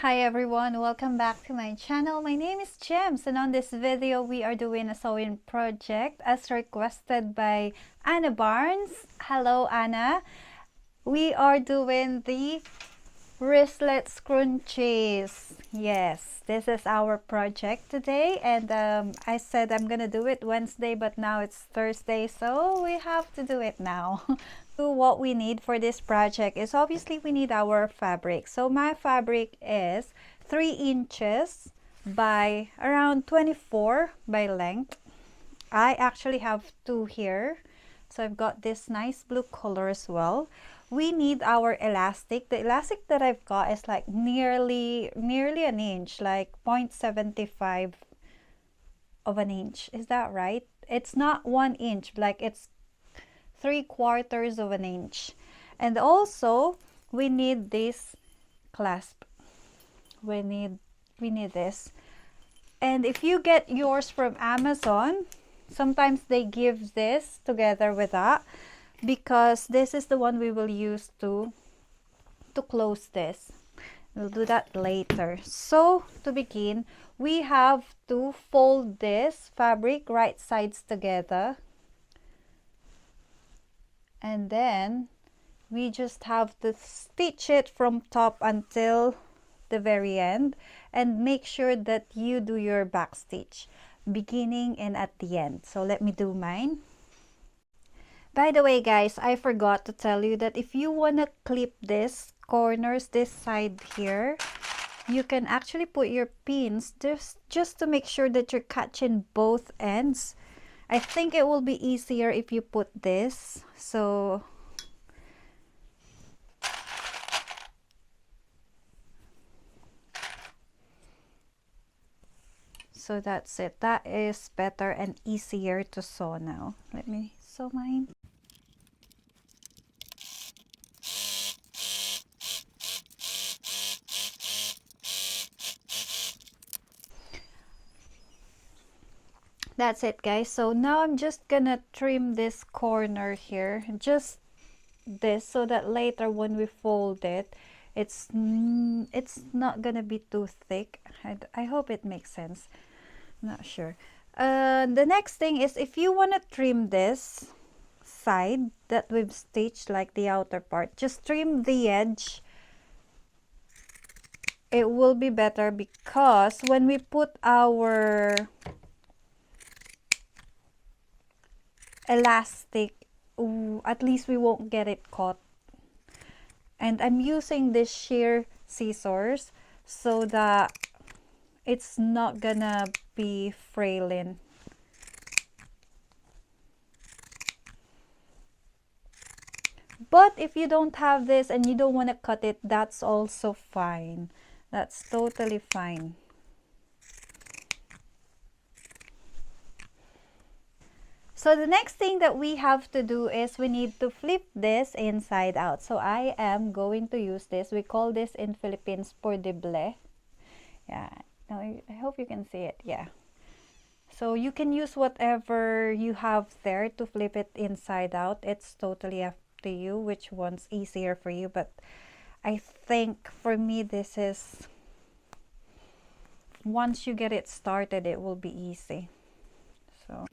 Hi everyone, welcome back to my channel. My name is Jhems, and on this video we are doing a sewing project as requested by Anna Barnes. Hello Anna. We are doing the wristlet scrunchies. Yes, this is our project today, and I said I'm gonna do it Wednesday, but now it's Thursday, so we have to do it now. What we need for this project is obviously we need our fabric. So my fabric is 3 inches by around 24 by length. I actually have 2 here, so I've got this nice blue color as well. We need our elastic. The elastic that I've got is like nearly an inch, like 0.75 of an inch. Is that right? It's not 1 inch, like it's 3/4 of an inch. And also we need this clasp. We need this. And if you get yours from Amazon, sometimes they give this together with that, because this is the one we will use to close this. We'll do that later. So to begin, we have to fold this fabric right sides together, and then we just have to stitch it from top until the very end, and make sure that you do your back stitch beginning and at the end. So let me do mine. By the way guys, I forgot to tell you that if you want to clip this corners, this side here, you can actually put your pins just to make sure that you're catching both ends. I think it will be easier if you put this. So that's it. That is better and easier to sew now. Let me sew mine. That's it guys. So now I'm just gonna trim this corner here, just this, so that later when we fold it, it's not gonna be too thick. I hope it makes sense. I'm not sure. The next thing is, if you want to trim this side that we've stitched, like the outer part, just trim the edge. It will be better, because when we put our elastic, at least we won't get it caught. And I'm using this shear scissors so that it's not gonna be frailing. But if you don't have this and you don't want to cut it, that's also fine. That's totally fine. So the next thing that we have to do is we need to flip this inside out. So I am going to use this. We call this in Philippines por deble. Yeah, I hope you can see it. Yeah. So you can use whatever you have there to flip it inside out. It's totally up to you which one's easier for you. But I think for me, this is, once you get it started, it will be easy. So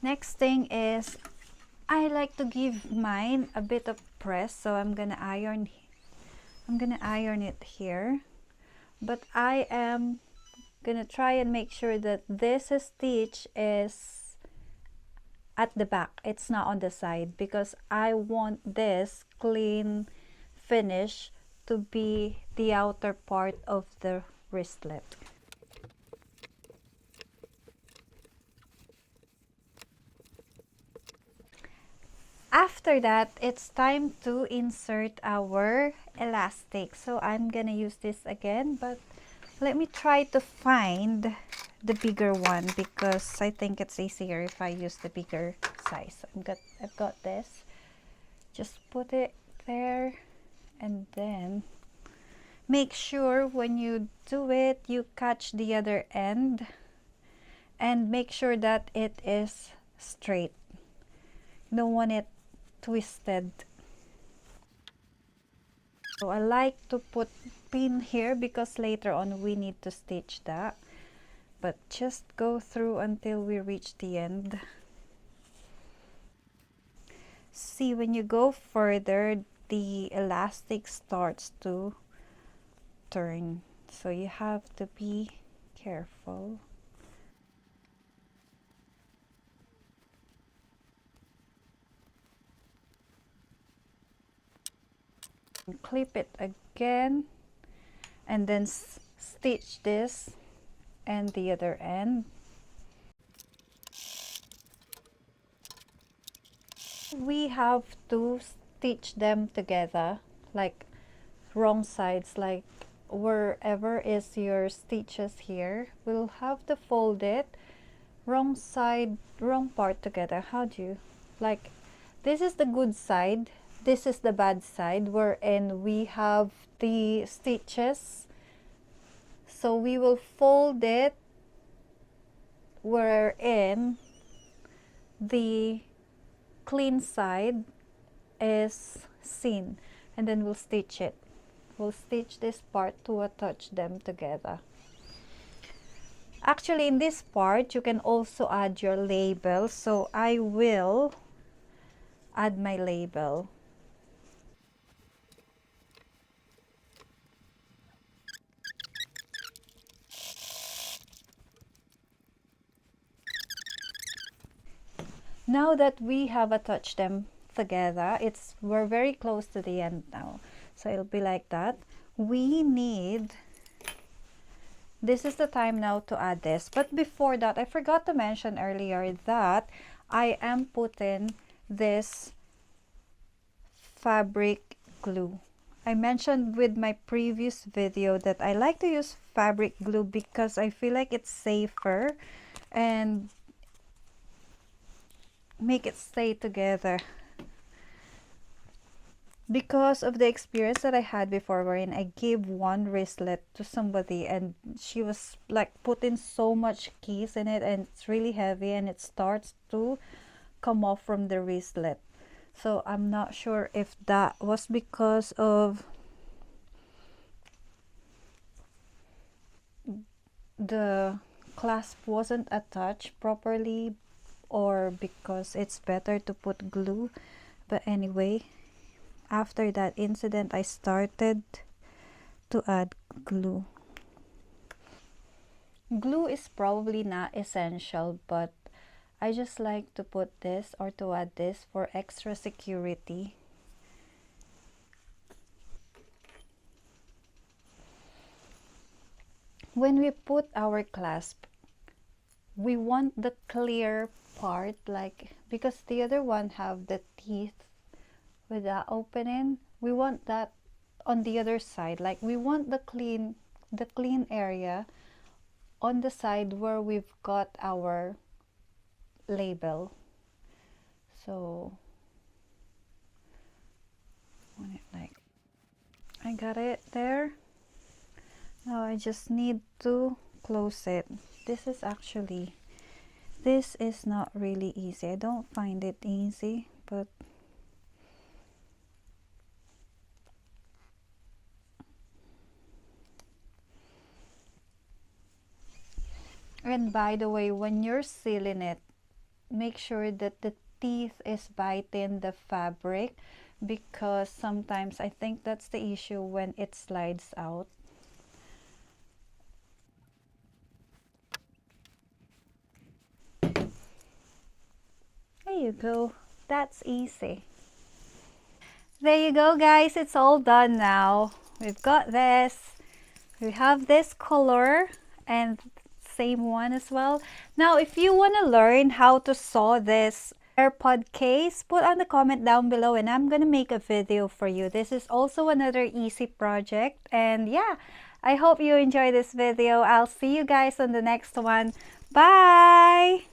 next thing is, I like to give mine a bit of press, so I'm gonna iron it here. But I am gonna try and make sure that this stitch is at the back, it's not on the side, because I want this clean finish to be the outer part of the wristlet. After that, it's time to insert our elastic. So I'm gonna use this again, but let me try to find the bigger one, because I think it's easier if I use the bigger size. I've got this. Just put it there, and then make sure when you do it, you catch the other end, and make sure that it is straight. Don't want it twisted. So I like to put pin here because later on we need to stitch that. But just go through until we reach the end. See, when you go further, the elastic starts to turn. So you have to be careful. Clip it again and then stitch this and the other end. We have to stitch them together, like wrong sides, like wherever is your stitches here, we'll have to fold it wrong side, wrong part together. How do you, like, this is the good side, this is the bad side, wherein we have the stitches, so we will fold it wherein the clean side is seen, and then we'll stitch it. We'll stitch this part to attach them together. Actually, in this part you can also add your label, so I will add my label. Now that we have attached them together, we're very close to the end now, so it'll be like that. We need, this is the time now to add this, but before that I forgot to mention earlier that I am putting this fabric glue. I mentioned with my previous video that I like to use fabric glue because I feel like it's safer and make it stay together. Because of the experience that I had before, wherein I gave one wristlet to somebody and she was like putting so much keys in it and it's really heavy and it starts to come off from the wristlet. So I'm not sure if that was because of the clasp wasn't attached properly or because it's better to put glue. But anyway, after that incident I started to add glue. Glue is probably not essential, but I just like to put this or to add this for extra security. When we put our clasp, we want the clear part, like, because the other one have the teeth with that opening, we want that on the other side. Like, we want the clean area on the side where we've got our label. So want it like, I got it there. Now I just need to close it. This is not really easy. I don't find it easy, but and by the way, when you're sealing it, make sure that the teeth is biting the fabric, because sometimes I think that's the issue when it slides out. There you go. That's easy. There you go, guys. It's all done now. We've got this. We have this color and same one as well. Now, if you want to learn how to sew this AirPod case, put on the comment down below and I'm going to make a video for you. This is also another easy project. And yeah, I hope you enjoy this video. I'll see you guys on the next one. Bye!